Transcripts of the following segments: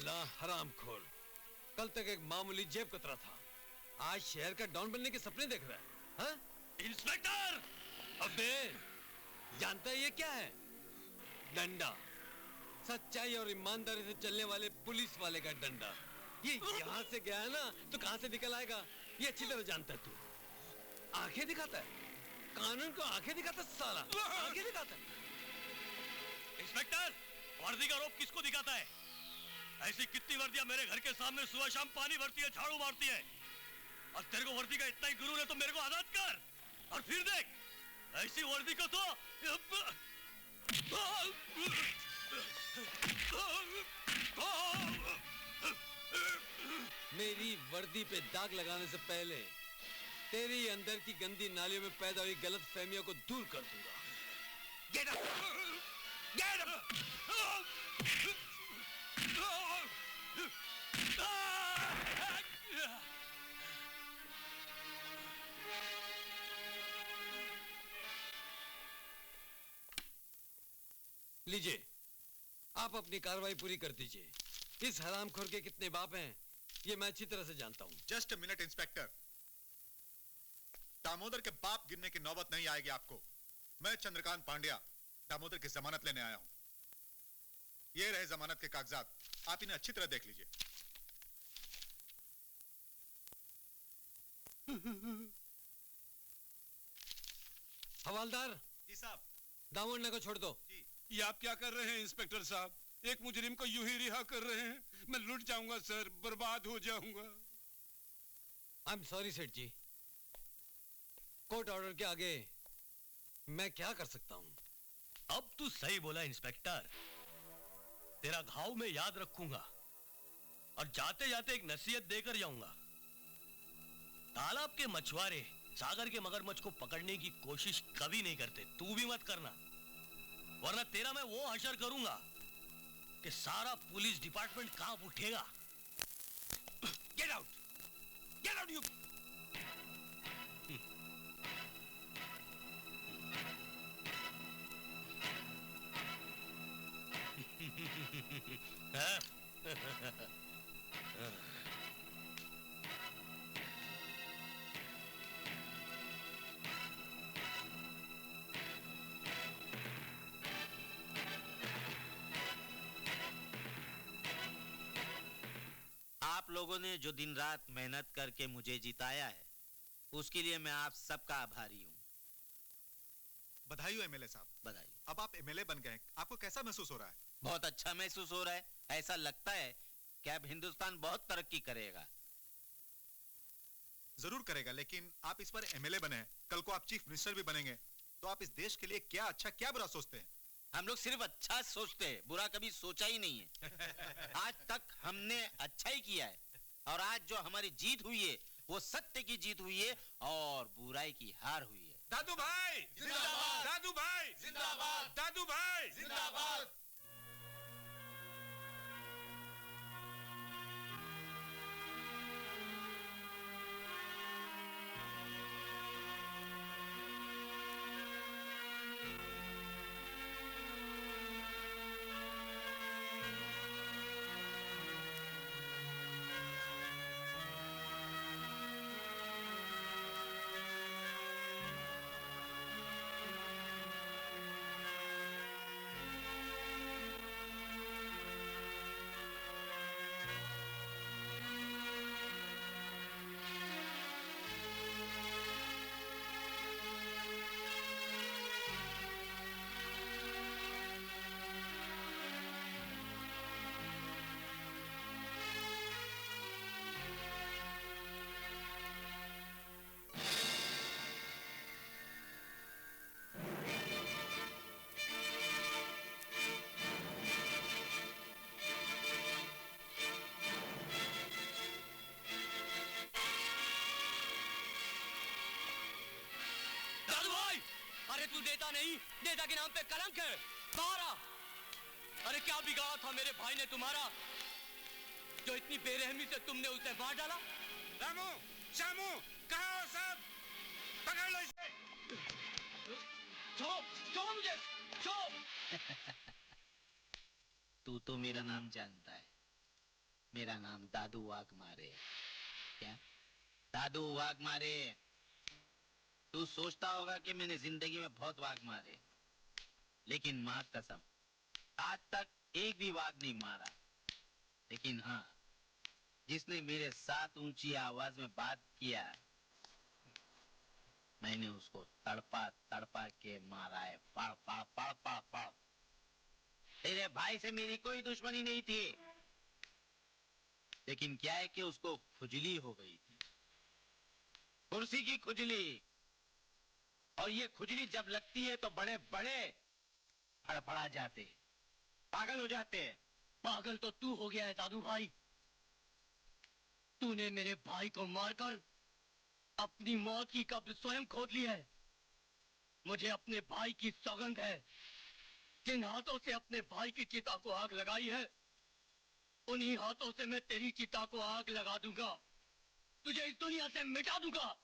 साला हरामखोर, कल तक एक मामूली जेब कतरा था, आज शहर का डॉन बनने के सपने देख रहा है। हाँ? इंस्पेक्टर! अबे जानता है ये क्या है? डंडा। सच्चाई और ईमानदारी से चलने वाले पुलिस वाले का डंडा। ये यहाँ से गया है ना तो कहाँ से निकल आएगा ये अच्छी तरह जानता है तू। आंखें दिखाता है, कानून को आंखें दिखाता है साला, आंखें दिखाता है। इंस्पेक्टर, वर्दी का रोप किसको दिखाता है? ऐसी कितनी वर्दियां मेरे घर के सामने सुबह शाम पानी भरती है, झाड़ू मारती है। और तेरे को वर्दी का इतना ही गुरूर है तो मेरे को आजाद कर, और फिर देख ऐसी वर्दी को तो मेरी वर्दी पे दाग लगाने से पहले तेरी अंदर की गंदी नालियों में पैदा हुई गलत फहमियों को दूर कर दूंगा। Get up! Get up! लीजिए, आप अपनी कार्रवाई पूरी कर दीजिए। इस हरामखोर के कितने बाप हैं ये मैं अच्छी तरह से जानता हूं। Just a minute inspector, Damodar के बाप गिनने की नौबत नहीं आएगी आपको। मैं चंद्रकांत पांड्या दामोदर की जमानत लेने आया हूं। ये रहे जमानत के कागजात, आप इन्हें अच्छी तरह देख लीजिए। हवालदार जी साहब। दामोदर को छोड़ दो। जी। ये आप क्या कर रहे हैं इंस्पेक्टर साहब? एक मुजरिम को यूं ही रिहा कर रहे हैं? मैं लुट जाऊंगा सर, बर्बाद हो जाऊंगा। आई एम सॉरी सेठ जी, कोर्ट ऑर्डर के आगे मैं क्या कर सकता हूं? अब तू सही बोला इंस्पेक्टर, तेरा घाव मैं याद रखूंगा और जाते जाते एक नसीहत देकर जाऊंगा। तालाब के मछुआरे सागर के मगरमच्छ को पकड़ने की कोशिश कभी नहीं करते, तू भी मत करना, वरना तेरा मैं वो हशर करूंगा कि सारा पुलिस डिपार्टमेंट कांप उठेगा। Get out, get out you. आप लोगों ने जो दिन रात मेहनत करके मुझे जिताया है उसके लिए मैं आप सबका आभारी हूं। बधाई हो एमएलए साहब। बधाई। अब आप एमएलए बन गए, आपको कैसा महसूस हो रहा है? बहुत अच्छा महसूस हो रहा है। ऐसा लगता है कि अब हिंदुस्तान बहुत तरक्की करेगा। जरूर करेगा, लेकिन आप इस बार एमएलए बने हैं, कल को आप चीफ मिनिस्टर भी बनेंगे, तो आप इस देश के लिए क्या अच्छा क्या बुरा सोचते हैं? हम लोग सिर्फ अच्छा सोचते हैं, बुरा कभी सोचा ही नहीं है। आज तक हमने अच्छा ही किया है, और आज जो हमारी जीत हुई है वो सत्य की जीत हुई है और बुराई की हार हुई है। दादू भाई जिंदाबाद, दादू भाई जिंदाबाद, दादू भाई जिंदाबाद। नहीं, नेता के नाम पे कलंक है। मारा। अरे क्या बिगाड़ा था मेरे भाई ने तुम्हारा जो इतनी बेरहमी से तुमने उसे मार डाला? रामू, श्यामू, कहाँ हो सब? पकड़ लो इसे। छोड़ो मुझे, छोड़ो। तू तो मेरा नाम जानता है, मेरा नाम दादू वाघमारे। क्या? दादू वाघमारे। तू सोचता होगा कि मैंने जिंदगी में बहुत वाघ मारे, लेकिन मां कसम आज तक एक भी वाघ नहीं मारा। लेकिन हाँ, जिसने मेरे साथ ऊंची आवाज में बात किया, मैंने उसको तड़पा तड़पा के मारा है। पड़ पड़ पड़ पड़ पड़। तेरे भाई से मेरी कोई दुश्मनी नहीं थी, लेकिन क्या है कि उसको खुजली हो गई थी, कुर्सी की खुजली। और ये खुजली जब लगती है तो बड़े बड़े फड़फड़ा जाते, पागल हो जाते। पागल तो तू हो गया है दादू भाई। तूने मेरे भाई को मारकर अपनी मौत की कब्र स्वयं खोद ली है। मुझे अपने भाई की सौगंध है, जिन हाथों से अपने भाई की चिता को आग लगाई है, उन्हीं हाथों से मैं तेरी चिता को आग लगा दूंगा, तुझे इस दुनिया से मिटा दूंगा।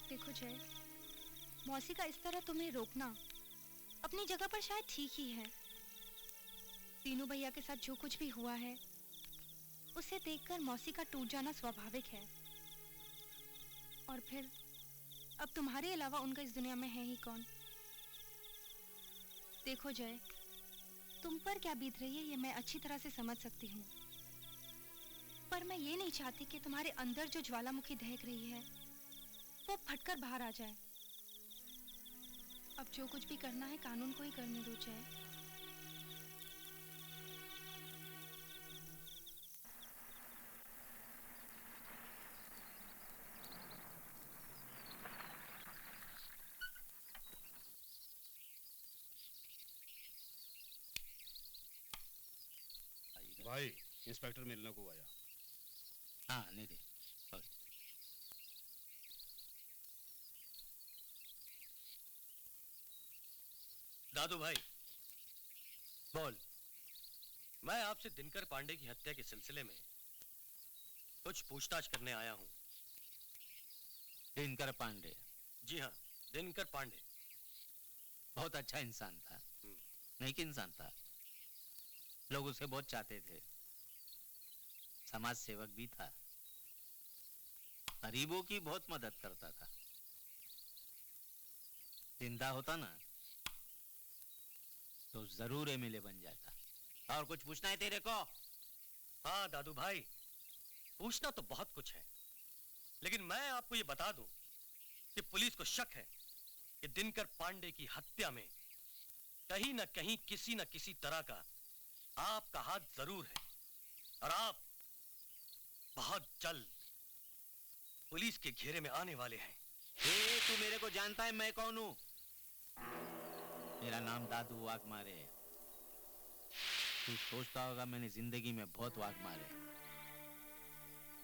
देखो जय, मौसी का इस तरह तुम्हें रोकना अपनी जगह पर शायद ठीक ही है। तीनों भैया के साथ जो कुछ भी हुआ है, उसे देखकर मौसी का टूट जाना स्वाभाविक है। और फिर अब तुम्हारे अलावा उनका इस दुनिया में है ही कौन। देखो जय, तुम पर क्या बीत रही है ये मैं अच्छी तरह से समझ सकती हूँ, पर मैं ये नहीं चाहती कि तुम्हारे अंदर जो ज्वालामुखी दहक रही है वो फटकर बाहर आ जाए। अब जो कुछ भी करना है कानून को ही करने दो जय। भाई इंस्पेक्टर मिलने को आया। हाँ नहीं दे। दादू भाई बोल। मैं आपसे दिनकर पांडे की हत्या के सिलसिले में कुछ पूछताछ करने आया हूं। दिनकर पांडे? जी हाँ, दिनकर पांडे बहुत अच्छा इंसान था, नेक इंसान था। लोग उसे बहुत चाहते थे, समाज सेवक भी था, गरीबों की बहुत मदद करता था। जिंदा होता ना तो जरूर एमएलए बन जाता। और कुछ पूछना है तेरे को? हाँ दादू भाई, पूछना तो बहुत कुछ है, लेकिन मैं आपको ये बता दूं कि पुलिस को शक है कि दिनकर पांडे की हत्या में कहीं ना कहीं किसी न किसी तरह का आपका हाथ जरूर है, और आप बहुत जल्द पुलिस के घेरे में आने वाले हैं। तू मेरे को जानता है मैं कौन हूं? मेरा नाम दादू वाघमारे है। तू सोचता होगा मैंने जिंदगी में बहुत वाघ मारे,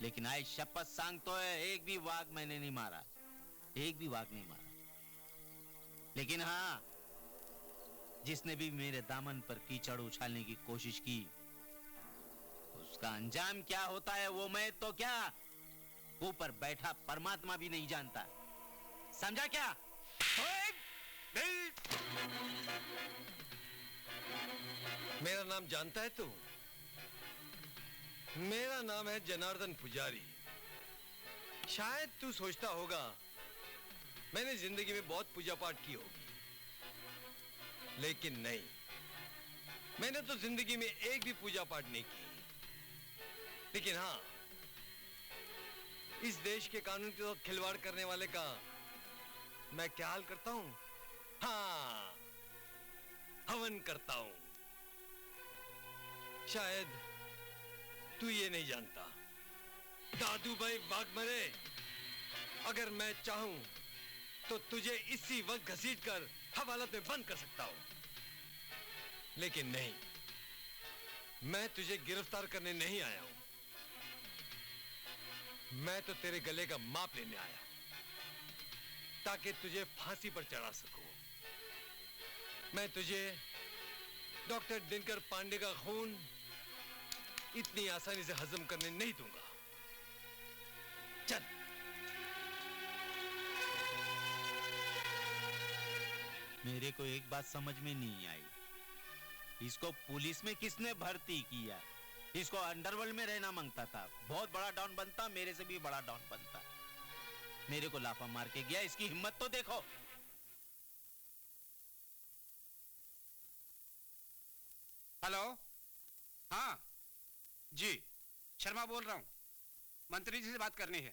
लेकिन आज शपथ सांगतो है एक भी वाघ मैंने नहीं मारा, एक भी वाघ नहीं मारा। लेकिन हाँ, जिसने भी मेरे दामन पर कीचड़ उछालने की कोशिश की, उसका अंजाम क्या होता है वो मैं तो क्या, ऊपर बैठा परमात्मा भी नहीं जानता। समझा क्या? मेरा नाम जानता है तू? मेरा नाम है जनार्दन पुजारी। शायद तू सोचता होगा मैंने जिंदगी में बहुत पूजा पाठ की होगी, लेकिन नहीं, मैंने तो जिंदगी में एक भी पूजा पाठ नहीं की। लेकिन हाँ, इस देश के कानून के साथ खिलवाड़ करने वाले का मैं क्या हाल करता हूं? हाँ, हवन करता हूं। शायद तू ये नहीं जानता, दादू भाई वाघमारे, अगर मैं चाहूं तो तुझे इसी वक्त घसीटकर हवालात में बंद कर सकता हूं, लेकिन नहीं, मैं तुझे गिरफ्तार करने नहीं आया हूं। मैं तो तेरे गले का माप लेने आया हूं, ताकि तुझे फांसी पर चढ़ा सकूं। मैं तुझे डॉक्टर दिनकर पांडे का खून इतनी आसानी से हजम करने नहीं दूंगा। चल। मेरे को एक बात समझ में नहीं आई, इसको पुलिस में किसने भर्ती किया? इसको अंडरवर्ल्ड में रहना मांगता था, बहुत बड़ा डॉन बनता, मेरे से भी बड़ा डॉन बनता। मेरे को लाफा मार के गया, इसकी हिम्मत तो देखो। हेलो, हाँ जी, शर्मा बोल रहा हूँ। मंत्री जी से बात करनी है।